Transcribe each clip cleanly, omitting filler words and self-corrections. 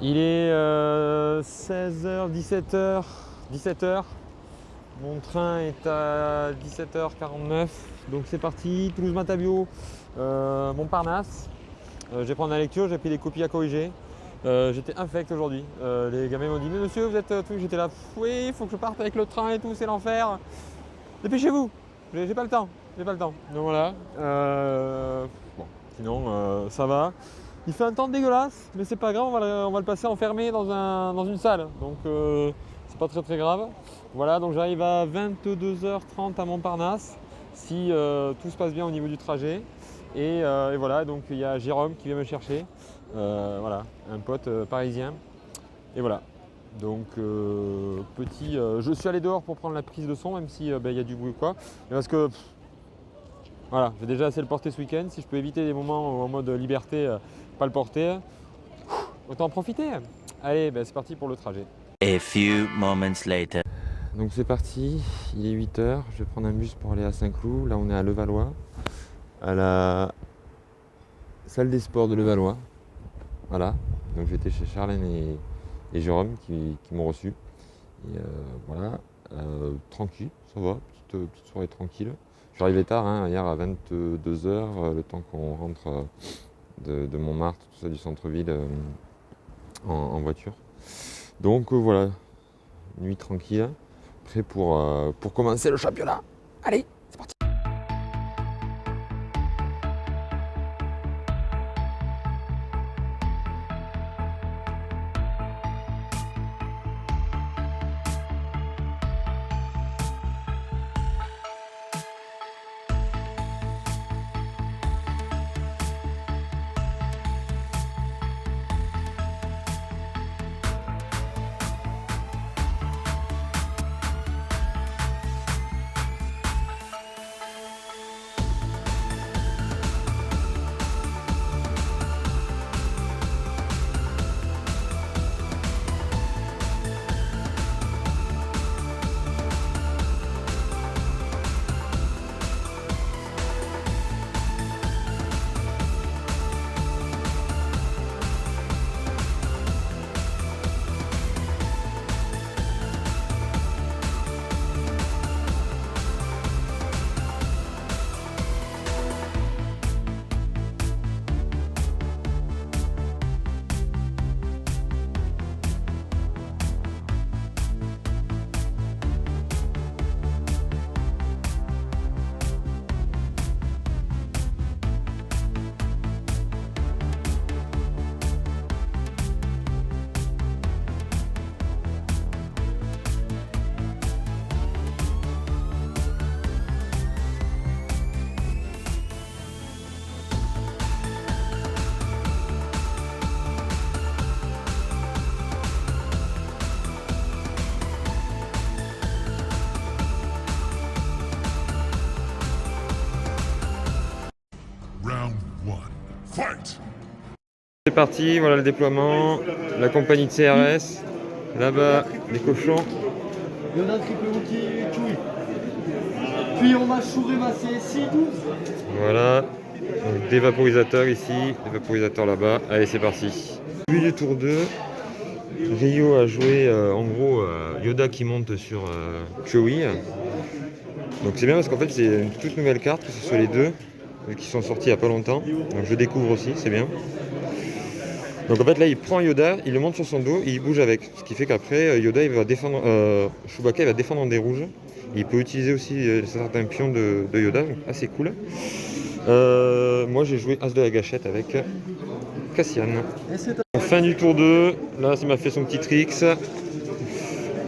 Il est 16h, 17h, 17h. Mon train est à 17h49. Donc c'est parti, Toulouse-Matabio, Montparnasse. Je vais prendre la lecture, j'ai pris des copies à corriger. J'étais infect aujourd'hui. Les gamins m'ont dit mais monsieur vous êtes tout. J'étais là, oui il faut que je parte avec le train et tout, c'est l'enfer. Dépêchez-vous, j'ai pas le temps. Donc voilà. Bon, sinon ça va. Il fait un temps dégueulasse, mais c'est pas grave, on va le passer enfermé dans une salle. Donc c'est pas très grave. Voilà, donc j'arrive à 22h30 à Montparnasse, si tout se passe bien au niveau du trajet. Et voilà, donc il y a Jérôme qui vient me chercher. Voilà, un pote parisien. Et voilà. Donc je suis allé dehors pour prendre la prise de son, même si il y a du bruit ou quoi. Mais parce que voilà, j'ai déjà assez le porter ce week-end. Si je peux éviter des moments en mode liberté, pas le porter, autant en profiter. Allez, c'est parti pour le trajet. A few moments later. Donc c'est parti, il est 8h, je vais prendre un bus pour aller à Saint-Cloud. Là on est à Levallois, à la salle des sports de Levallois. Voilà, donc j'étais chez Charlène et Jérôme qui m'ont reçu. Et voilà, tranquille, ça va, petite soirée tranquille. Je suis arrivé tard, hier à 22h, le temps qu'on rentre de Montmartre, tout ça du centre-ville en voiture. Donc voilà, nuit tranquille, prêt pour commencer le championnat. Allez, c'est parti. C'est parti, voilà le déploiement, la compagnie de CRS, là-bas les cochons. Yoda triple rookie, Chewie. Puis on a Chouré ma CSI 12. Voilà, donc des vaporisateurs ici, des vaporisateurs là-bas. Allez, c'est parti. Début du tour 2, Rio a joué en gros Yoda qui monte sur Chewie. Donc c'est bien parce qu'en fait c'est une toute nouvelle carte, que ce soit les deux, qui sont sortis il n'y a pas longtemps. Donc je découvre aussi, c'est bien. Donc en fait là il prend Yoda, il le monte sur son dos et il bouge avec. Ce qui fait qu'après Yoda il va défendre, Chewbacca il va défendre en des rouges. Il peut utiliser aussi certains pions de Yoda, donc assez cool. Moi j'ai joué As de la gâchette avec Cassian. En fin du tour 2, là ça m'a fait son petit tricks.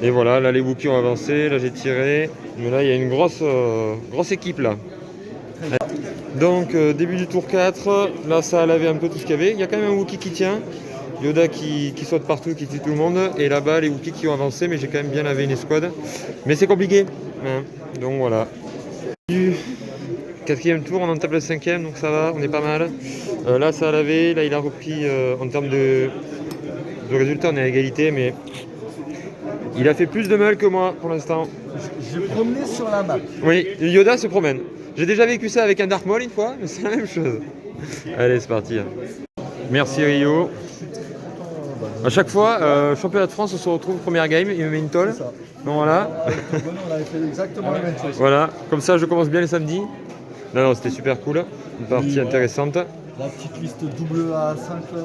Et voilà, là les Wookiees ont avancé, là j'ai tiré. Mais là il y a une grosse équipe là. Donc début du tour 4, là ça a lavé un peu tout ce qu'il y avait. Il y a quand même un Wookiee qui tient, Yoda qui saute partout, qui tue tout le monde. Et là-bas les Wookiees qui ont avancé, mais j'ai quand même bien lavé une escouade. Mais c'est compliqué, hein. Donc voilà. Du 4e tour, on en tape le 5e, donc ça va, on est pas mal. Là, ça a lavé, là, il a repris en termes de résultats, on est à égalité, mais il a fait plus de mal que moi pour l'instant. Je promenais sur la map. Oui, Yoda se promène. J'ai déjà vécu ça avec un Dark Maul une fois, mais c'est la même chose. Allez, c'est parti. Merci Rio. À chaque fois, championnat de France, on se retrouve première game, il me met une tolle. C'est ça. Donc voilà. On avait fait exactement la même chose. Voilà, comme ça je commence bien les samedis. Non, non, c'était super cool. Une partie intéressante. La petite liste double A5 là.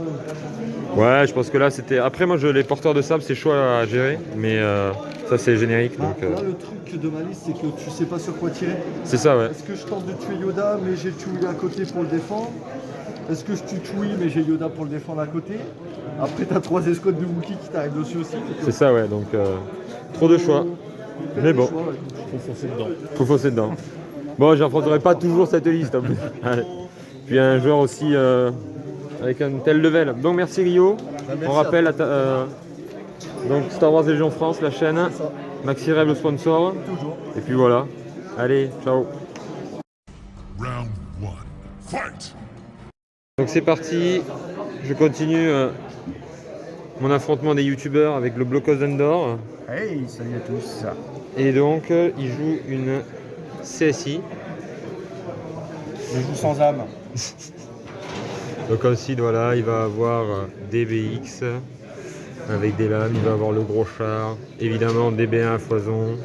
Ouais, je pense que là c'était. Après, moi, les porteurs de sable, c'est chaud à gérer, mais ça c'est générique. Donc, Là, le truc de ma liste, c'est que tu sais pas sur quoi tirer. c'est ça, ouais. Est-ce que je tente de tuer Yoda, mais j'ai Chewie à côté pour le défendre? Est-ce que je tue Chewie, mais j'ai Yoda pour le défendre à côté? Après, t'as 3 escouades de Wookiee qui t'arrivent dessus aussi. C'est ça, ouais. Donc, trop de choix. Mais bon, Faut foncer dedans. faut foncer dedans. Bon, j'affronterai pas toujours cette liste. En plus. Allez. Puis un joueur aussi avec un tel level. Donc, merci Rio. Merci On rappelle donc Star Wars Légion France, la chaîne. ça. Maxi Rêve, le sponsor. Toujours. Et puis voilà. Allez, ciao. Round 1. Fight! Donc c'est parti, je continue mon affrontement des youtubeurs avec le Blocos Endor. Hey, salut à tous. Et donc il joue une CSI. Je joue sans âme. Donc ensuite voilà, il va avoir DBX avec des lames, il va avoir le gros char, évidemment DB1 à foison.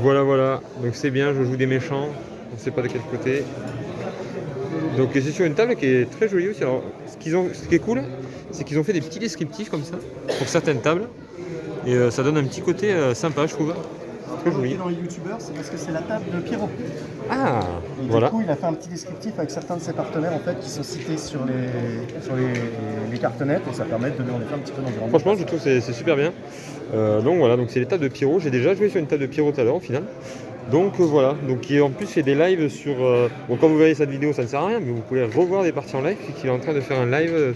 Voilà, voilà, donc c'est bien, je joue des méchants, on ne sait pas de quel côté. Donc c'est sur une table qui est très jolie aussi. Alors, ce qui est cool, c'est qu'ils ont fait des petits descriptifs comme ça pour certaines tables. Et ça donne un petit côté sympa, je trouve. Très joli. Dans les youtubeurs, c'est parce que c'est la table de Pierrot. Ah, Et voilà. Du coup, il a fait un petit descriptif avec certains de ses partenaires en fait, qui sont cités sur les cartonnettes et ça permet de donner en effet un petit peu d'environnement. Franchement, je trouve que c'est super bien. Donc voilà, donc c'est les tables de Pierrot. J'ai déjà joué sur une table de Pierrot tout à l'heure au final. Donc voilà, donc il en plus fait des lives sur. Bon, quand vous voyez cette vidéo, ça ne sert à rien, mais vous pouvez revoir des parties en live puisqu'il est en train de faire un live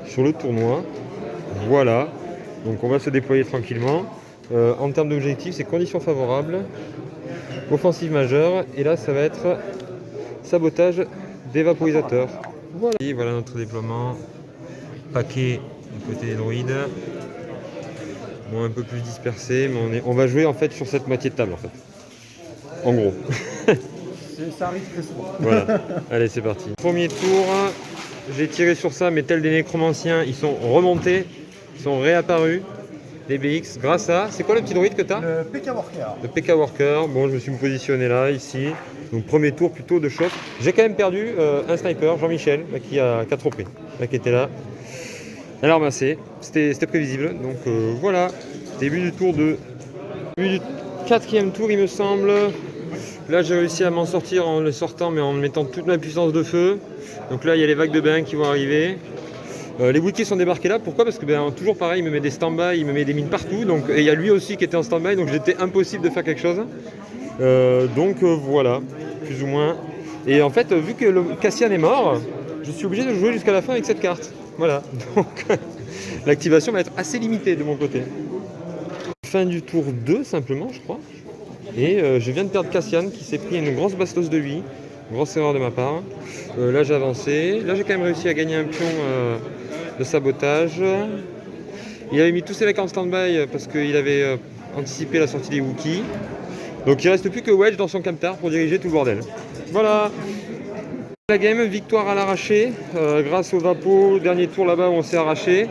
sur le tournoi. Voilà, donc on va se déployer tranquillement. En termes d'objectifs, c'est conditions favorables, offensive majeure, et là ça va être sabotage d'évaporisateurs. Voilà. Et voilà notre déploiement. Paquet du côté des droïdes. Bon, un peu plus dispersé, mais on va jouer en fait sur cette moitié de table en fait. En gros. Ça arrive très souvent. Voilà. Allez, c'est parti. Premier tour, j'ai tiré sur ça, mais tels des nécromanciens, ils sont remontés, ils sont réapparus. Les BX, grâce à. C'est quoi le petit droïde que tu as? Le PK Worker. Le PK Worker. Bon, je me suis positionné là, ici. Donc, premier tour plutôt de shot. J'ai quand même perdu un sniper, Jean-Michel, qui a 4 repris, qui était là. Alors, massé. C'était prévisible. Donc, voilà. Début du 4e tour, il me semble. Là, j'ai réussi à m'en sortir en le sortant, mais en mettant toute ma puissance de feu. Donc là, il y a les vagues de bain qui vont arriver. Les Wookiees sont débarqués là, pourquoi? Parce que toujours pareil, il me met des stand-by, il me met des mines partout, donc, et il y a lui aussi qui était en stand-by, donc j'étais impossible de faire quelque chose. Voilà, plus ou moins. Et en fait, vu que le Cassian est mort, je suis obligé de jouer jusqu'à la fin avec cette carte. Voilà, donc l'activation va être assez limitée de mon côté. Fin du tour 2 simplement, je crois. Et je viens de perdre Cassian qui s'est pris une grosse bastos de lui. Grosse erreur de ma part. Là j'ai avancé. Là j'ai quand même réussi à gagner un pion de sabotage. Il avait mis tous ses mecs en stand-by parce qu'il avait anticipé la sortie des Wookiees. Donc il ne reste plus que Wedge dans son camtar pour diriger tout le bordel. Voilà. La game, victoire à l'arraché grâce au Vapo, dernier tour là-bas où on s'est arraché.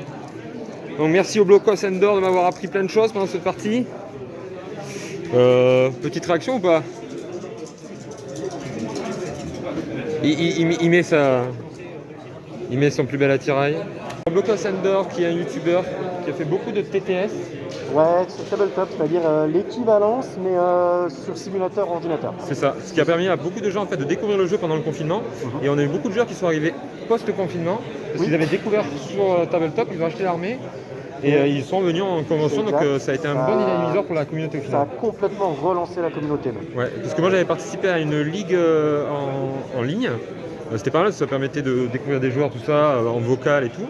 Donc merci au Blocos Endor de m'avoir appris plein de choses pendant cette partie. Petite réaction ou pas? Il met son plus bel attirail. Blocos Endor qui est un youtubeur qui a fait beaucoup de TTS. Ouais, sur tabletop, c'est-à-dire l'équivalence, mais sur simulateur ordinateur. C'est ça, ce qui a permis à beaucoup de gens en fait, de découvrir le jeu pendant le confinement. Et on a eu beaucoup de joueurs qui sont arrivés post-confinement, parce qu'ils avaient découvert sur tabletop, ils ont acheté l'armée. Et ils sont venus en convention, donc ça a été un bon dynamiseur pour la communauté au Ça a final. complètement relancé la communauté. Même. Ouais, parce que moi j'avais participé à une ligue en ligne. C'était pas mal, ça permettait de découvrir des joueurs, tout ça, en vocal et tout.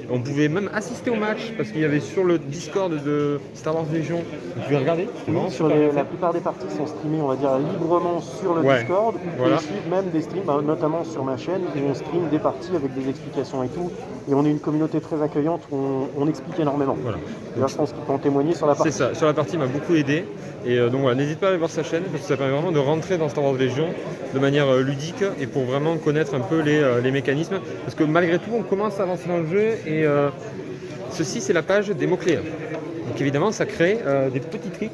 On pouvait même assister au match parce qu'il y avait sur le Discord de Star Wars Legion, vous pouvez regarder. Oui, sur la plupart des parties sont streamées, on va dire, librement sur le Ouais, Discord. Vous pouvez voilà. suivre même des streams, notamment sur ma chaîne, où on stream des parties avec des explications et tout. Et on est une communauté très accueillante où on explique énormément. Voilà. Et là, je pense qu'ils peut en témoigner sur la partie. C'est ça, sur la partie il m'a beaucoup aidé. Et donc voilà, n'hésite pas à aller voir sa chaîne parce que ça permet vraiment de rentrer dans Star Wars Legion de manière ludique et pour vraiment connaître un peu les mécanismes. Parce que malgré tout, on commence à avancer dans le jeu et ceci c'est la page des mots-clés. Donc évidemment, ça crée des petits tricks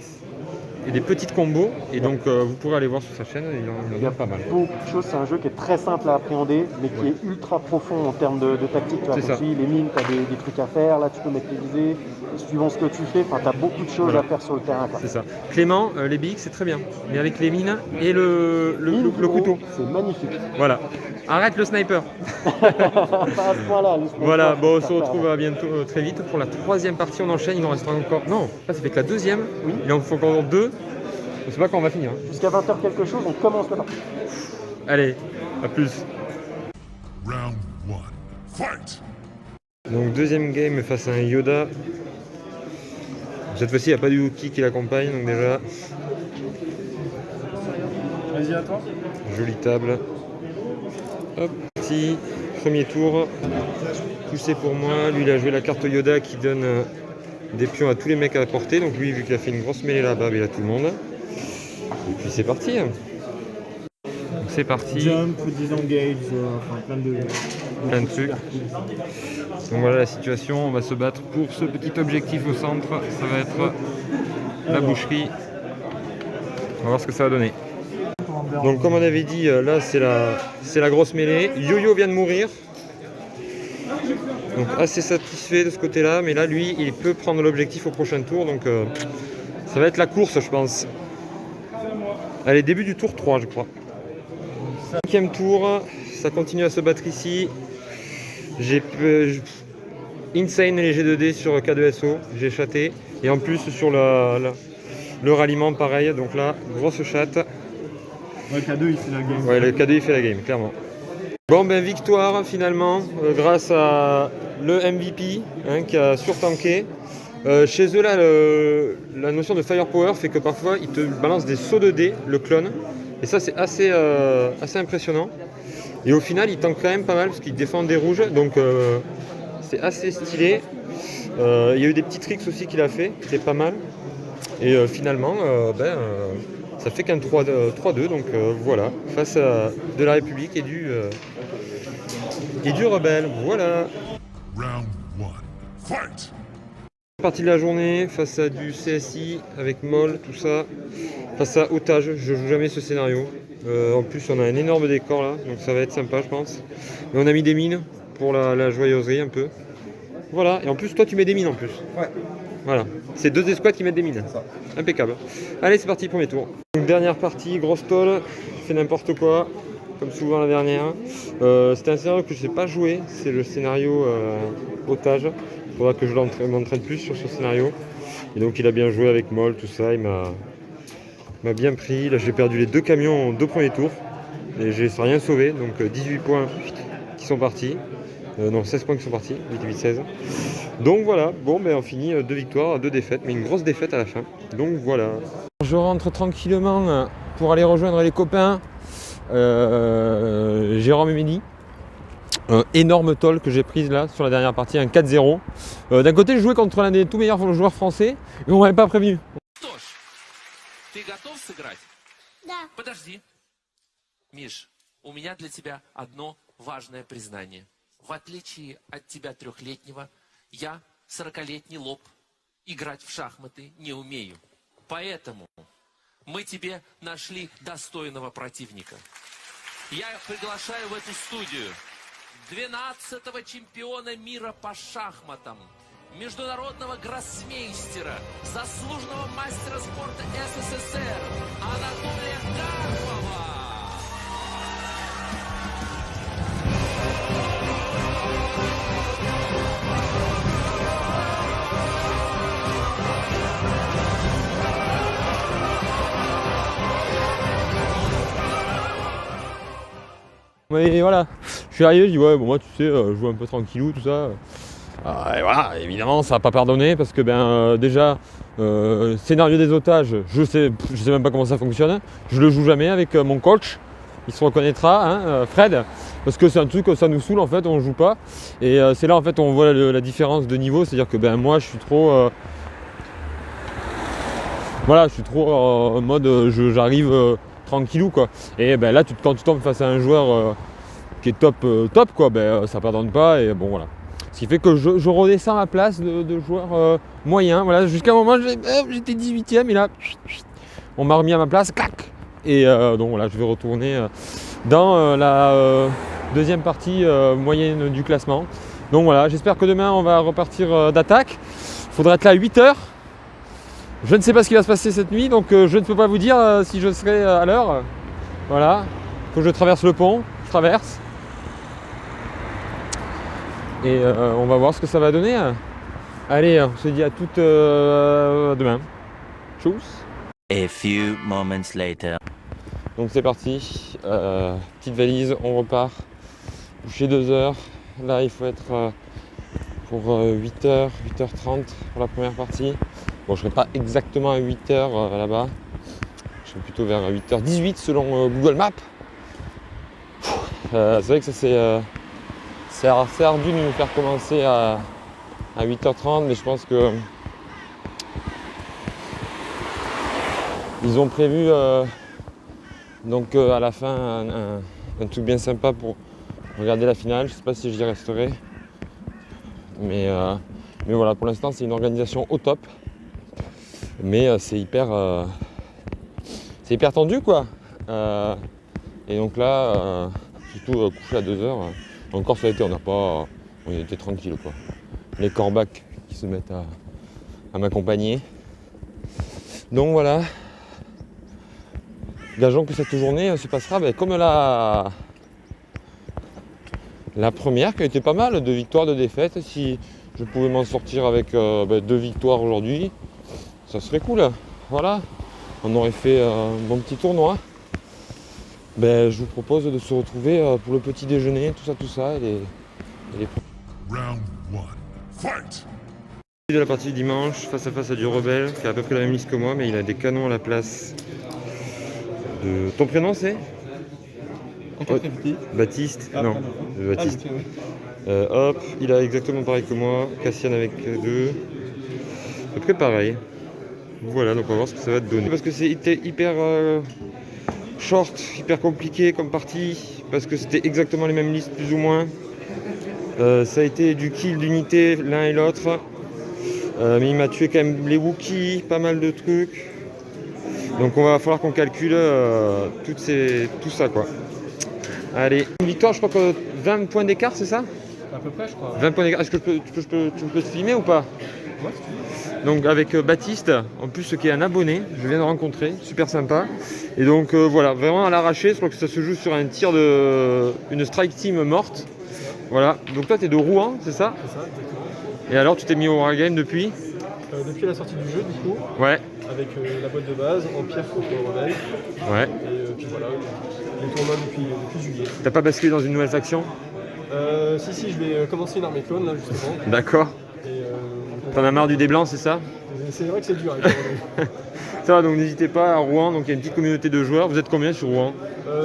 et des petites combos. Et donc vous pourrez aller voir sur sa chaîne, il y en a pas mal. Beaucoup de choses, c'est un jeu qui est très simple à appréhender, mais qui est ultra profond en termes de tactique. Tu vois, C'est ça. les mines, tu as des trucs à faire, là tu peux mettre tes visées, suivant ce que tu fais, tu as beaucoup de choses Voilà. à faire sur le terrain. Quoi. C'est ça. Clément, les BX c'est très bien, mais avec les mines et le couteau. C'est magnifique. Voilà. Arrête le sniper. Pas à ce point-là. les Voilà, sponsors, bon, on ça se fait retrouve à bientôt très vite pour la troisième partie. On enchaîne, il en restera encore. Non, là ça fait que la deuxième. Oui. Il en faut encore deux. Je sais pas quand on va finir. Jusqu'à 20h quelque chose, on commence le partie. Allez, à plus. Round 1. Fight! Donc deuxième game face à un Yoda. Cette fois-ci, il n'y a pas du Wookiee qui l'accompagne, donc déjà, Vas-y, à toi. jolie table. Hop, parti. Premier tour. Poussé pour moi. Lui, il a joué la carte Yoda qui donne des pions à tous les mecs à portée. Donc lui, vu qu'il a fait une grosse mêlée là-bas, il a tout le monde. Et puis c'est parti. Donc c'est parti. Jump, disengage, enfin Plein de trucs. Donc voilà la situation, on va se battre pour ce petit objectif au centre, ça va être la boucherie. On va voir ce que ça va donner. Donc comme on avait dit, là c'est la grosse mêlée. Yo-Yo vient de mourir. Donc assez satisfait de ce côté-là, mais là lui il peut prendre l'objectif au prochain tour, donc ça va être la course je pense. Allez, début du tour 3 je crois. Cinquième tour, ça continue à se battre ici. J'ai insane les G2D sur K2SO, j'ai chaté. Et en plus sur le ralliement pareil, donc là, grosse chatte. Ouais, K2 il fait la game. Ouais, le K2 il fait la game, clairement. Bon ben victoire finalement, grâce à le MVP qui a surtanké. Chez eux là, la notion de firepower fait que parfois ils te balancent des sauts de dés, le clone. Et ça c'est assez impressionnant. Et au final il tank quand même pas mal parce qu'il défend des rouges, donc c'est assez stylé. Il y a eu des petits tricks aussi qu'il a fait, qui étaient pas mal. Et finalement, ça fait qu'un 3-2, donc voilà, face à de la République et du rebelle, voilà. Round 1. Fight! Partie de la journée, face à du CSI, avec Moll, tout ça, face à Otage, je joue jamais ce scénario. En plus on a un énorme décor là, donc ça va être sympa je pense. Et on a mis des mines pour la joyeuserie un peu. Voilà, et en plus toi tu mets des mines en plus. Ouais. Voilà, c'est deux escouades qui mettent des mines. Ça. Impeccable. Allez c'est parti, premier tour. Donc, dernière partie, grosse tôle, fait n'importe quoi, comme souvent la dernière. C'était un scénario que je n'ai pas joué, c'est le scénario Otage. Il faudra que je m'entraîne plus sur ce scénario. Et donc il a bien joué avec Moll, tout ça, il m'a bien pris. Là j'ai perdu les deux camions aux deux premiers tours. Et j'ai rien sauvé, donc 18 points qui sont partis. Non, 16 points qui sont partis, 8-8-16. Donc voilà, bon ben on finit 2 victoires, 2 défaites, mais une grosse défaite à la fin. Donc voilà. Je rentre tranquillement pour aller rejoindre les copains Jérôme et Mehdi. Énorme toll que j'ai prise là sur la dernière partie, un 4-0. D'un côté je jouais contre l'un des tout meilleurs joueurs français et on m'avait pas prévenu. Что ж, ты готов сыграть? Да. Подожди. Миш, у меня для тебя одно важное признание. В отличие от тебя 3-летнего, я 40-летний лоб. Играть в шахматы не умею. Поэтому мы тебе нашли достойного противника. Я приглашаю в эту студию 12-го чемпиона мира по шахматам, международного гроссмейстера, заслуженного мастера спорта СССР Анатолия Карпова. Mais voilà, je suis arrivé, je dis ouais, bon moi tu sais, je joue un peu tranquillou, tout ça. Et voilà, évidemment ça va pas pardonner parce que déjà, scénario des otages, je sais même pas comment ça fonctionne. Je le joue jamais avec mon coach, il se reconnaîtra, hein, Fred, parce que c'est un truc que ça nous saoule en fait, on joue pas. Et c'est là en fait on voit la différence de niveau, c'est-à-dire que moi je suis trop... voilà, je suis trop en mode j'arrive tranquillou quoi. Et là quand tu tombes face à un joueur qui est top quoi, ça pardonne pas et bon voilà. Ce qui fait que je redescends ma place de joueur moyen. Voilà, jusqu'à un moment j'étais 18ème et là on m'a remis à ma place, clac. Et donc voilà, je vais retourner dans la deuxième partie moyenne du classement. Donc voilà, j'espère que demain on va repartir d'attaque. Il faudra être là à 8h. Je ne sais pas ce qui va se passer cette nuit, donc je ne peux pas vous dire si je serai à l'heure. Voilà, il faut que je traverse le pont, je traverse. Et on va voir ce que ça va donner. Allez, on se dit à toutes demain. Tchuss. A few moments later. Donc c'est parti, petite valise, on repart. Coucher 2h. Là il faut être pour 8h, 8h30 pour la première partie. Bon, je serai pas exactement à 8h là-bas. Je serai plutôt vers 8h18 selon Google Maps. C'est vrai que ça c'est assez ardu de nous faire commencer à 8h30, mais je pense que ils ont prévu donc à la fin un truc bien sympa pour regarder la finale. Je sais pas si j'y resterai, mais voilà, pour l'instant c'est une organisation au top, mais c'est hyper tendu quoi. Et donc là, surtout couché à 2h, encore ça a été, on était tranquille quoi. Les corbacs qui se mettent à m'accompagner. Donc voilà. Gageons que cette journée se passera comme la première, qui a été pas mal, 2 victoires, 2 défaites. Si je pouvais m'en sortir avec 2 victoires aujourd'hui, ça serait cool. Voilà, on aurait fait un bon petit tournoi. Je vous propose de se retrouver pour le petit déjeuner, tout ça, et les... Round 1. Fight! De la partie du dimanche, face à face à du rebelle, qui a à peu près la même liste que moi, mais il a des canons à la place de... Ton prénom c'est Baptiste. Non, Baptiste. Hop, il a exactement pareil que moi, Cassian avec 2. À peu près pareil. Voilà, donc on va voir ce que ça va te donner. Parce que c'était hyper short, hyper compliqué comme partie, parce que c'était exactement les mêmes listes plus ou moins. Ça a été du kill d'unité l'un et l'autre. Mais il m'a tué quand même les Wookiees, pas mal de trucs. Donc on va falloir qu'on calcule tout ça quoi. Allez, une victoire, je crois que 20 points d'écart, c'est ça? À peu près, je crois. 20 points d'écart. Est-ce que tu peux te filmer ou pas? Ouais. Donc avec Baptiste, en plus qui est un abonné, je viens de rencontrer, super sympa. Et donc voilà, vraiment à l'arraché, je crois que ça se joue sur un tir une strike team morte. Voilà, donc toi tu es de Rouen, c'est ça? C'est ça, exactement. Et alors tu t'es mis au Wargame depuis? Depuis la sortie du jeu, du coup, Ouais. avec la boîte de base, Empire contre Rebelle. Ouais. Et puis voilà, les tournois depuis juillet. T'as pas basculé dans une nouvelle faction? Si, je vais commencer une armée clone là justement. D'accord. T'en as marre du dé blanc, c'est ça? C'est vrai que c'est dur. Avec ça va, donc n'hésitez pas à Rouen, donc il y a une petite communauté de joueurs. Vous êtes combien sur Rouen?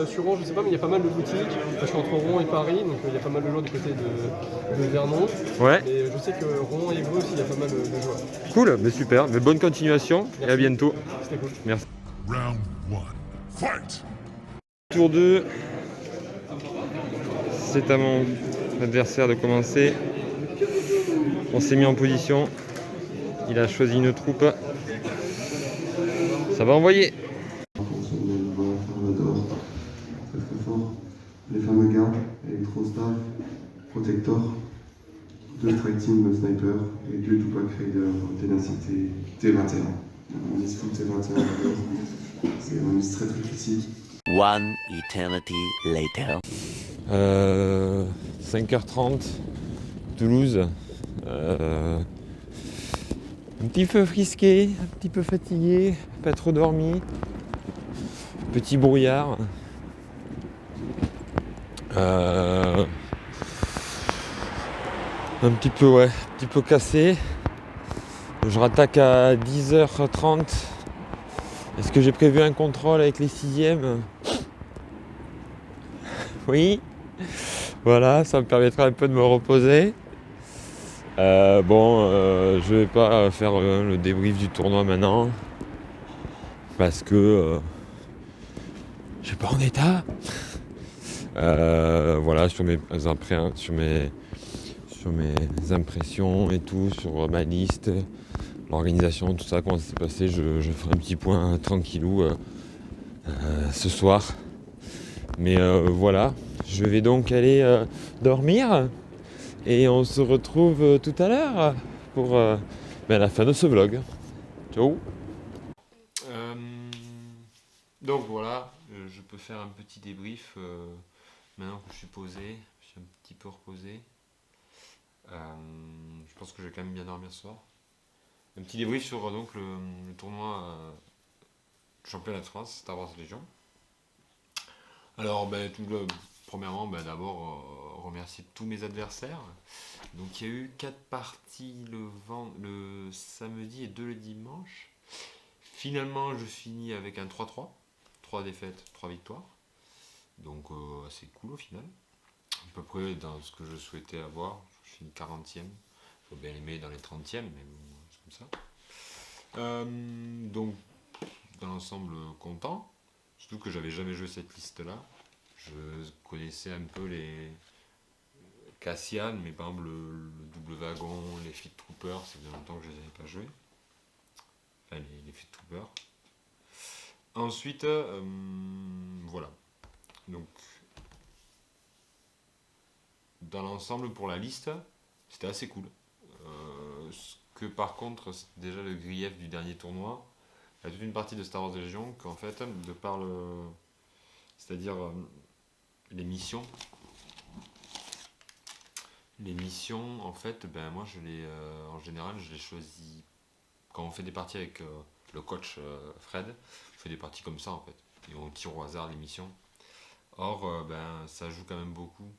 Sur Rouen, je sais pas, mais il y a pas mal de boutiques. Parce qu'entre Rouen et Paris, donc il y a pas mal de joueurs du côté de Vernon. Ouais. Et je sais que Rouen et Évreux aussi, il y a pas mal de joueurs. Cool, mais super. Mais bonne continuation. Merci. Et à bientôt. C'était cool. Merci. Round 1. Fight! Tour 2. C'est à mon adversaire de commencer. On s'est mis en position. Il a choisi une troupe. Ça va envoyer. Les fameux gardes, Electrostar, Protector, 2 strike team sniper et 2 Tupac Raider Ténacité T21. On liste tout T21, c'est une liste très critique. One eternity later. 5h30, Toulouse. Un petit peu frisqué, un petit peu fatigué, pas trop dormi. Petit brouillard. Un petit peu cassé. Je rattaque à 10h30. Est-ce que j'ai prévu un contrôle avec les 6e? Oui. Voilà, ça me permettra un peu de me reposer. Je vais pas faire le débrief du tournoi maintenant. Parce que je suis pas en état. Voilà, sur mes impressions et tout, sur ma liste, l'organisation, tout ça, comment ça s'est passé, je ferai un petit point tranquillou ce soir. Mais voilà, je vais donc aller dormir et on se retrouve tout à l'heure pour la fin de ce vlog. Ciao. Donc voilà, je peux faire un petit débrief maintenant que je suis posé, je suis un petit peu reposé. Je pense que je vais quand même bien dormir ce soir. Un petit débrief sur donc le tournoi championnat de France Star Wars Légion. Alors premièrement d'abord remercier tous mes adversaires. Donc il y a eu 4 parties le samedi et 2 le dimanche. Finalement je finis avec un 3-3, 3 défaites, 3 victoires. Donc assez cool au final. À peu près dans ce que je souhaitais avoir. Je finis 40e. J'aurais bien aimé dans les 30e, mais bon, c'est comme ça. Donc dans l'ensemble content. Surtout que j'avais jamais joué cette liste-là. Je connaissais un peu les Cassian, mais par exemple le double wagon, les Fleet Troopers, ça faisait longtemps que je les avais pas joués. Enfin les Fleet Troopers. Ensuite, voilà. Donc dans l'ensemble pour la liste, c'était assez cool. Ce que par contre, c'est déjà le grief du dernier tournoi. Il y a toute une partie de Star Wars Légion qu'en fait, de par c'est-à-dire les missions, en fait, moi en général, je les choisis quand on fait des parties avec le coach Fred. Je fais des parties comme ça en fait, et on tire au hasard les missions. Or, ça joue quand même beaucoup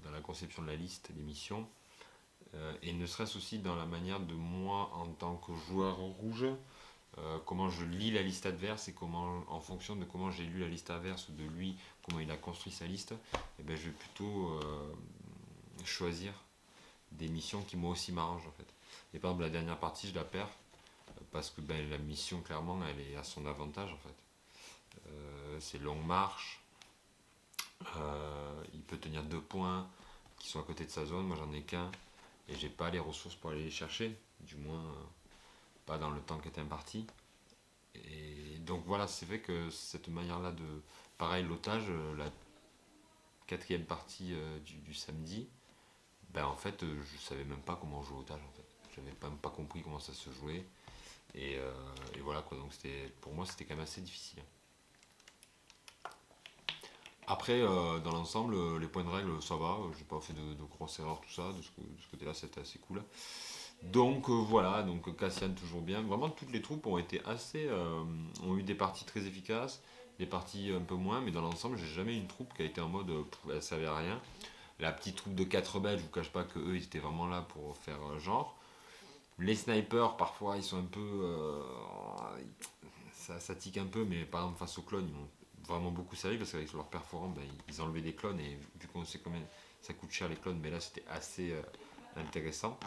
dans la conception de la liste des missions, et ne serait-ce aussi dans la manière de moi en tant que joueur rouge. Comment je lis la liste adverse et comment, en fonction de comment j'ai lu la liste adverse ou de lui, comment il a construit sa liste, je vais plutôt choisir des missions qui moi aussi m'arrangent en fait. Et par exemple la dernière partie je la perds parce que la mission clairement elle est à son avantage en fait. C'est longue marche, il peut tenir 2 points qui sont à côté de sa zone, moi j'en ai qu'un et j'ai pas les ressources pour aller les chercher, du moins pas dans le temps qui est imparti. Et donc voilà, c'est vrai que cette manière-là de... Pareil, l'otage, la 4e partie du samedi, en fait, je savais même pas comment jouer otage en fait. J'avais même pas compris comment ça se jouait. Et voilà quoi, donc pour moi c'était quand même assez difficile. Après, dans l'ensemble, les points de règle, ça va, j'ai pas fait de grosses erreurs, tout ça, de ce côté-là c'était assez cool. Donc voilà, donc Cassian toujours bien. Vraiment toutes les troupes ont été ont eu des parties très efficaces, des parties un peu moins, mais dans l'ensemble j'ai jamais eu une troupe qui a été en mode elle savait rien. La petite troupe de 4 rebelles, je vous cache pas qu'eux ils étaient vraiment là pour faire genre. Les snipers parfois ils sont un peu ça tique un peu, mais par exemple face aux clones ils m'ont vraiment beaucoup servi parce qu'avec leur perforant ils enlevaient des clones et vu qu'on sait combien ça coûte cher les clones, mais là c'était assez intéressant.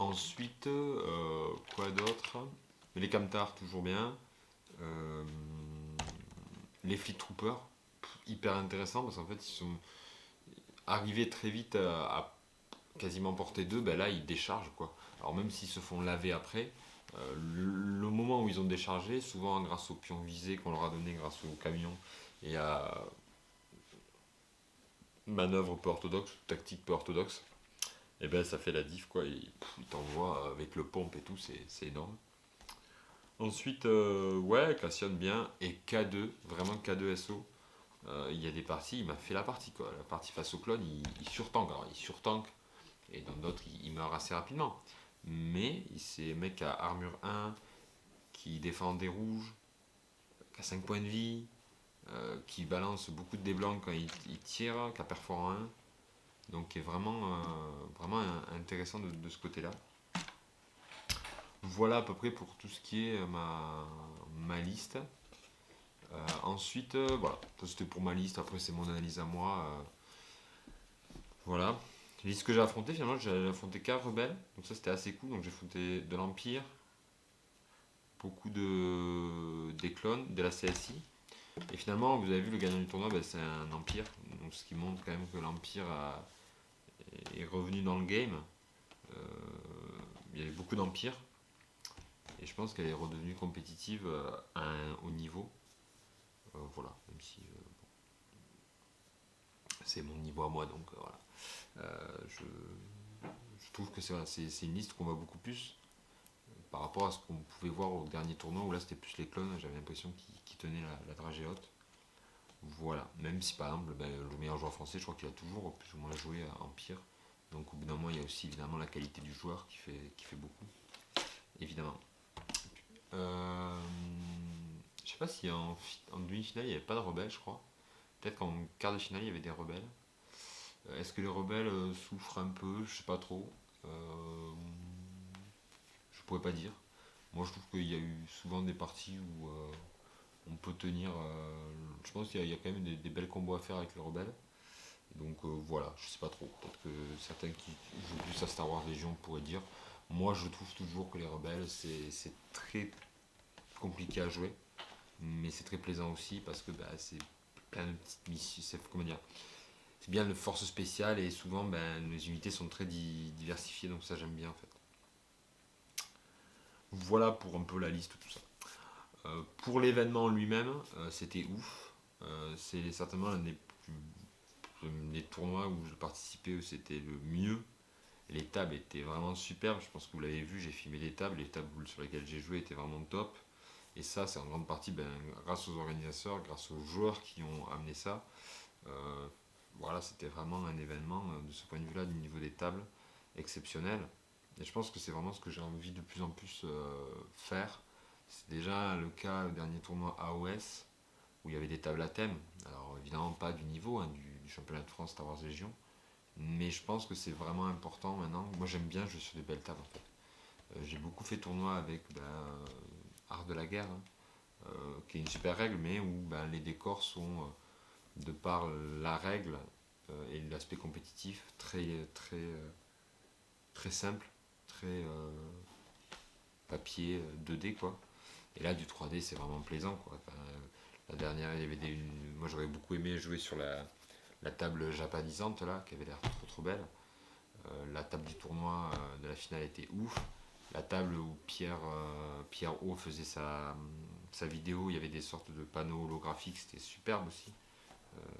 Ensuite, quoi d'autre? Les Camtars, toujours bien. Les Fleet Troopers, hyper intéressant parce qu'en fait, ils sont arrivés très vite à quasiment portée 2. Là, ils déchargent quoi. Alors, même s'ils se font laver après, le moment où ils ont déchargé, souvent grâce aux pions visés qu'on leur a donné, grâce aux camions et à manœuvre peu orthodoxe, tactique peu orthodoxe, et ça fait la diff quoi, il t'envoie avec le pompe et tout, c'est énorme. Ensuite, Cassian bien, et K2, vraiment K2 SO, il y a des parties, il m'a fait la partie quoi, la partie face au clone, il surtank, alors il surtank, et dans d'autres il meurt assez rapidement, mais c'est un mec à armure 1, qui défend des rouges, qui a 5 points de vie, qui balance beaucoup de dés blancs quand il tire, qui a perforant 1. Donc qui est vraiment, vraiment intéressant de ce côté-là. Voilà à peu près pour tout ce qui est ma liste. Ensuite, voilà, ça c'était pour ma liste, après c'est mon analyse à moi. Voilà. Les listes que j'ai affrontées, finalement j'ai affronté 4 rebelles, donc ça c'était assez cool. Donc j'ai affronté de l'Empire, beaucoup des clones, de la CSI. Et finalement, vous avez vu, le gagnant du tournoi, ben, c'est un Empire, donc ce qui montre quand même que l'Empire est revenu dans le game. Il y avait beaucoup d'Empire, et je pense qu'elle est redevenue compétitive à un haut niveau. Voilà, même si c'est mon niveau à moi, donc voilà. Je trouve que c'est une liste qu'on voit beaucoup plus par rapport à ce qu'on pouvait voir au dernier tournoi où là c'était plus les clones, j'avais l'impression qu'ils tenaient la dragée haute. Voilà, même si par exemple le meilleur joueur français, je crois qu'il a toujours plus ou moins joué à Empire. Donc au bout d'un moment, il y a aussi évidemment la qualité du joueur qui fait beaucoup, évidemment. Je sais pas si en demi-finale il n'y avait pas de rebelles, je crois. Peut-être qu'en quart de finale il y avait des rebelles. Est-ce que les rebelles souffrent un peu? Je sais pas trop. Je pourrais pas dire. Moi je trouve qu'il y a eu souvent des parties où on peut tenir. Je pense qu'il y a quand même des belles combos à faire avec les rebelles. Donc voilà, je sais pas trop. Peut-être que certains qui jouent plus à Star Wars Légion pourraient dire. Moi je trouve toujours que les rebelles c'est très compliqué à jouer. Mais c'est très plaisant aussi parce que c'est plein de petites missions. C'est bien de force spéciale et souvent les unités sont très diversifiées, donc ça j'aime bien en fait. Voilà pour un peu la liste, tout ça. Pour l'événement lui-même, c'était ouf. C'est certainement l'un des tournois où je participais où c'était le mieux. Les tables étaient vraiment superbes, je pense que vous l'avez vu, j'ai filmé les tables sur lesquelles j'ai joué étaient vraiment top. Et ça, c'est en grande partie grâce aux organisateurs, grâce aux joueurs qui ont amené ça. Voilà, c'était vraiment un événement de ce point de vue-là, du niveau des tables, exceptionnel. Et je pense que c'est vraiment ce que j'ai envie de plus en plus faire. C'est déjà le cas au dernier tournoi AOS, où il y avait des tables à thème. Alors évidemment pas du niveau du championnat de France Star Wars Légion, mais je pense que c'est vraiment important maintenant. Moi j'aime bien jouer sur des belles tables en fait. J'ai beaucoup fait tournoi avec Art de la guerre, qui est une super règle, mais où les décors sont, de par la règle et l'aspect compétitif, très simple, très papier 2D quoi. Et là du 3D c'est vraiment plaisant quoi. Enfin, la dernière il y avait moi j'aurais beaucoup aimé jouer sur la table japonisante là, qui avait l'air trop belle. La table du tournoi de la finale était ouf. La table où Pierre O faisait sa vidéo, il y avait des sortes de panneaux holographiques, c'était superbe aussi.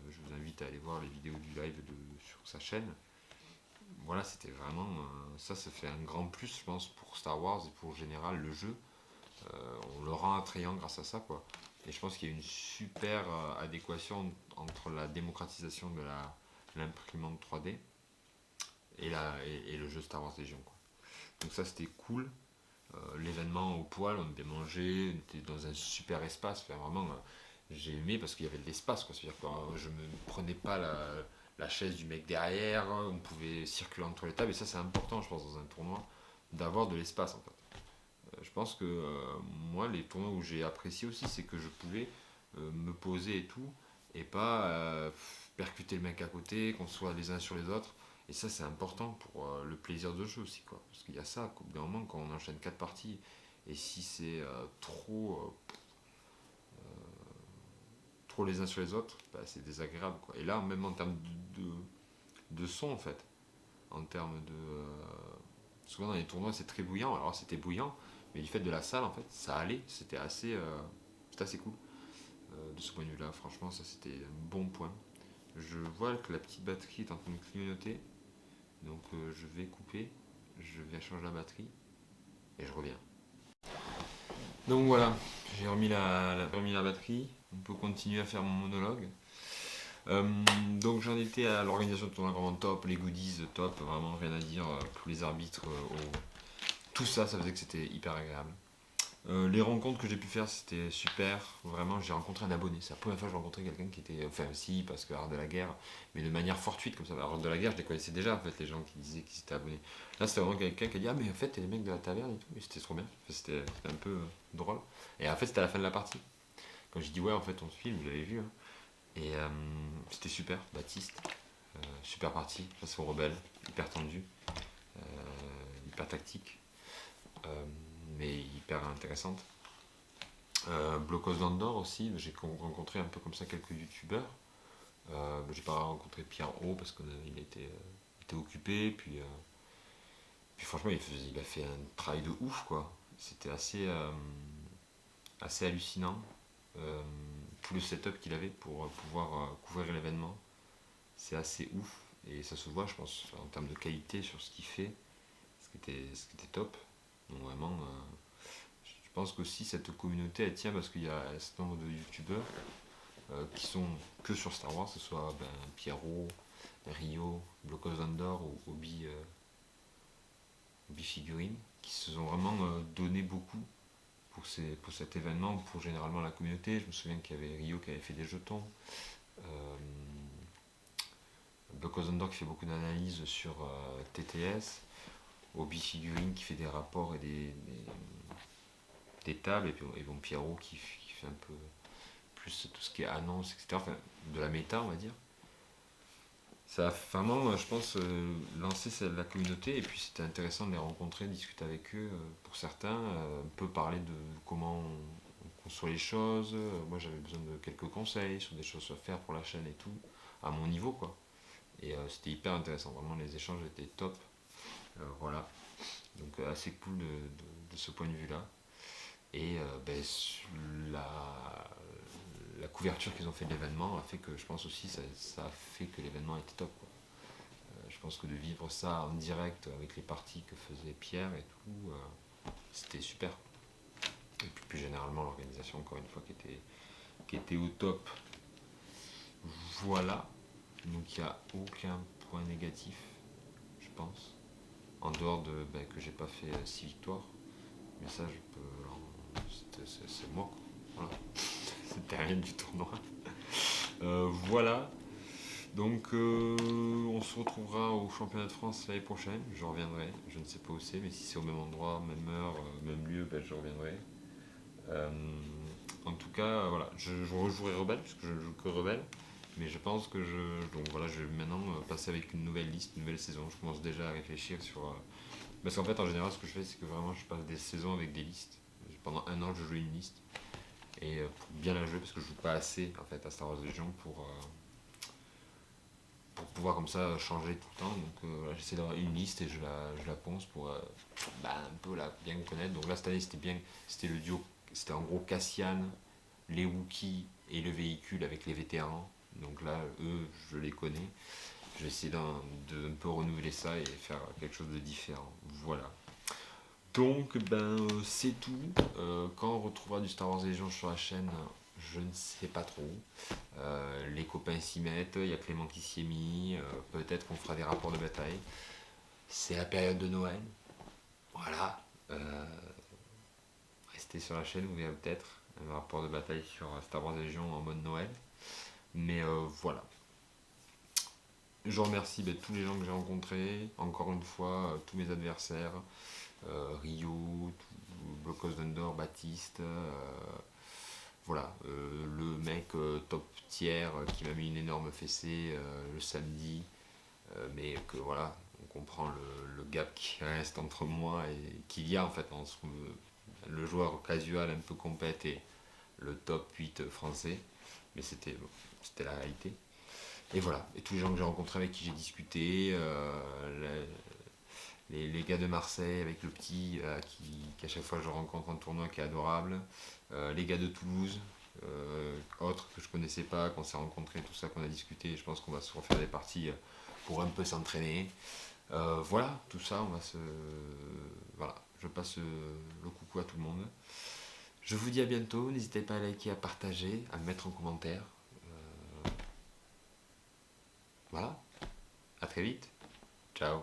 Je vous invite à aller voir les vidéos du live sur sa chaîne. Voilà, c'était vraiment. Ça fait un grand plus, je pense, pour Star Wars et pour en général le jeu. On le rend attrayant grâce à ça, quoi. Et je pense qu'il y a une super adéquation entre la démocratisation de l'imprimante 3D et le jeu Star Wars Légion, quoi. Donc ça c'était cool. L'événement au poil, on était mangé, on était dans un super espace. Enfin, vraiment, j'ai aimé parce qu'il y avait de l'espace, quoi. C'est-à-dire que je me prenais pas la chaise du mec derrière, on pouvait circuler entre les tables, et ça c'est important, je pense, dans un tournoi, d'avoir de l'espace en fait. Je pense que moi, les tournois où j'ai apprécié aussi, c'est que je pouvais me poser et tout, et pas percuter le mec à côté, qu'on soit les uns sur les autres. Et ça c'est important pour le plaisir de jeu aussi, quoi. Parce qu'il y a ça, au bout d'un moment, quand on enchaîne 4 parties, et si c'est trop les uns sur les autres, c'est désagréable, quoi. Et là, même en termes de son, en fait, en termes de... souvent dans les tournois, c'est très bouillant. Alors c'était bouillant, mais du fait de la salle, en fait, ça allait. C'était assez cool. De ce point de vue-là, franchement, ça c'était un bon point. Je vois que la petite batterie est en train de clignoter. Donc je vais couper, je vais changer la batterie, et je reviens. Donc voilà, j'ai remis la batterie. On peut continuer à faire mon monologue. Donc j'en étais à l'organisation de tournoi vraiment top, les goodies top, vraiment rien à dire, tous les arbitres, tout ça faisait que c'était hyper agréable. Les rencontres que j'ai pu faire, c'était super. Vraiment, j'ai rencontré un abonné. C'est la première fois que j'ai rencontré quelqu'un qui était. Enfin, si, parce que Art de la guerre, mais de manière fortuite comme ça. Art de la guerre, je les connaissais déjà, en fait, les gens qui disaient qu'ils étaient abonnés. Là, c'était vraiment quelqu'un qui a dit: ah, mais en fait, t'es les mecs de la taverne et tout. Et c'était trop bien. Enfin, c'était un peu drôle. Et en fait, c'était à la fin de la partie. Quand j'ai dit: ouais, en fait, on se filme, vous l'avez vu. Hein. Et c'était super. Baptiste, super partie. Façon rebelle, hyper tendu, hyper tactique. Mais hyper intéressante. Blocos d'Andorre aussi, j'ai rencontré un peu comme ça quelques youtubeurs. J'ai pas rencontré Pierre O parce qu'il était occupé, puis franchement il a fait un travail de ouf quoi. C'était assez hallucinant. Tout le setup qu'il avait pour pouvoir couvrir l'événement, c'est assez ouf et ça se voit je pense en termes de qualité sur ce qu'il fait, ce qui était top. Donc vraiment, je pense qu'aussi cette communauté elle tient parce qu'il y a un certain nombre de youtubeurs qui sont que sur Star Wars, que ce soit Pierrot, Rio, Blocos d'Andorre ou Obi Figurine, qui se sont vraiment donné beaucoup pour cet événement, pour généralement la communauté. Je me souviens qu'il y avait Rio qui avait fait des jetons, Blocos d'Andorre qui fait beaucoup d'analyses sur TTS, Obi Figurine qui fait des rapports et des tables, et puis bon, Pierrot qui fait un peu plus tout ce qui est annonce, etc. Enfin, de la méta, on va dire. Ça a vraiment, je pense, lancé la communauté, et puis c'était intéressant de les rencontrer, de discuter avec eux, pour certains, un peu parler de comment on conçoit les choses. Moi j'avais besoin de quelques conseils sur des choses à faire pour la chaîne et tout, à mon niveau quoi. Et c'était hyper intéressant, vraiment les échanges étaient top. Voilà. Donc assez cool de ce point de vue là. Et la couverture qu'ils ont fait de l'événement a fait que je pense aussi ça a fait que l'événement était top quoi. Je pense que de vivre ça en direct avec les parties que faisait Pierre et tout, c'était super. Et puis plus généralement l'organisation encore une fois qui était au top. Voilà. Donc il n'y a aucun point négatif, je pense. En dehors de que j'ai pas fait 6 victoires. Mais ça je peux. C'est moi quoi. Voilà. C'était rien du tournoi. Voilà. Donc on se retrouvera au championnat de France l'année prochaine. Je reviendrai. Je ne sais pas où c'est, mais si c'est au même endroit, même heure, même lieu, je reviendrai. En tout cas, voilà. Je rejouerai Rebelle, puisque je ne joue que Rebelle. Mais je pense que donc voilà, je vais maintenant passer avec une nouvelle liste, une nouvelle saison. Je commence déjà à réfléchir sur. Parce qu'en fait, en général, ce que je fais, c'est que vraiment, je passe des saisons avec des listes. Pendant un an, je joue une liste. Et pour bien la jouer, parce que je joue pas assez en fait à Star Wars Legion pour pouvoir comme ça changer tout le temps. Donc voilà, j'essaie d'avoir une liste et je la ponce pour un peu la bien connaître. Donc là, cette année, c'était le duo, c'était en gros Cassian, les Wookiees et le véhicule avec les vétérans. Donc là, eux, je les connais. Je vais essayer de un peu renouveler ça et faire quelque chose de différent. Voilà. Donc, c'est tout. Quand on retrouvera du Star Wars Légion sur la chaîne, je ne sais pas trop. Les copains s'y mettent, il y a Clément qui s'y est mis. Peut-être qu'on fera des rapports de bataille. C'est la période de Noël. Voilà. Restez sur la chaîne, vous verrez peut-être un rapport de bataille sur Star Wars Légion en mode Noël. Mais voilà. Je remercie tous les gens que j'ai rencontrés, encore une fois, tous mes adversaires, Rio, Blocos d'Andorre, Baptiste, voilà, le mec top tiers qui m'a mis une énorme fessée le samedi, mais que voilà, on comprend le gap qui reste entre moi et qu'il y a en fait entre le joueur casual un peu compète et le top 8 français, mais c'était la réalité. Et voilà, et tous les gens que j'ai rencontrés avec qui j'ai discuté, les gars de Marseille avec le petit qui à chaque fois je rencontre en tournoi qui est adorable, les gars de Toulouse, autres que je connaissais pas, qu'on s'est rencontrés, tout ça qu'on a discuté, je pense qu'on va se refaire des parties pour un peu s'entraîner. Voilà, tout ça, voilà, je passe le coucou à tout le monde. Je vous dis à bientôt, n'hésitez pas à liker, à partager, à me mettre en commentaire. Voilà, à très vite, ciao.